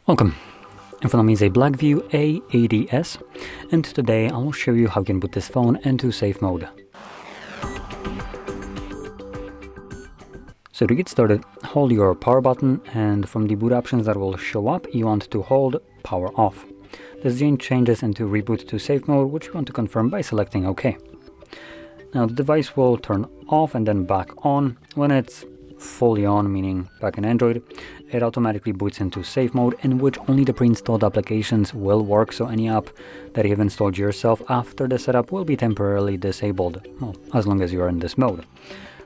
Welcome. In front of me is a BLACKVIEW A80s, and today I will show you how you can put this phone into safe mode. So to get started, hold your power button, and from the boot options that will show up, you want to hold power off. This then changes into reboot to safe mode, which you want to confirm by selecting OK. Now the device will turn off and then back on. When it's fully on, meaning back in Android, it automatically boots into safe mode, in which only the pre-installed applications will work, so any app that you have installed yourself after the setup will be temporarily disabled, well, as long as you are in this mode.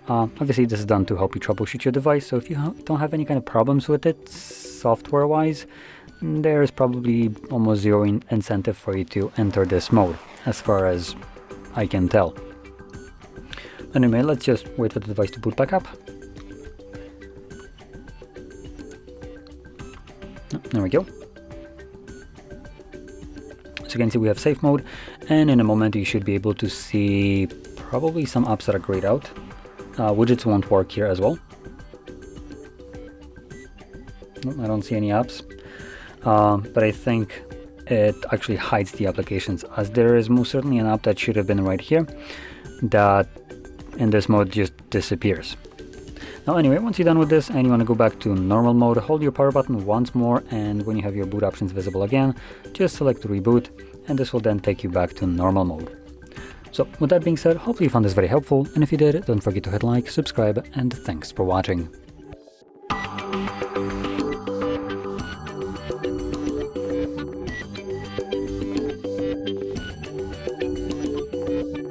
Obviously this is done to help you troubleshoot your device, so if you don't have any kind of problems with it software-wise, there is probably almost zero incentive for you to enter this mode, as far as I can tell. Anyway, let's just wait for the device to boot back up. There we go. So you can see we have safe mode, and in a moment you should be able to see probably some apps that are grayed out. Widgets won't work here as well. Nope, I don't see any apps, but I think it actually hides the applications, as there is most certainly an app that should have been right here that in this mode just disappears. Now anyway, once you're done with this and you want to go back to normal mode, hold your power button once more, and when you have your boot options visible again, just select reboot, and this will then take you back to normal mode. So with that being said, hopefully you found this very helpful, and if you did, don't forget to hit like, subscribe, and thanks for watching.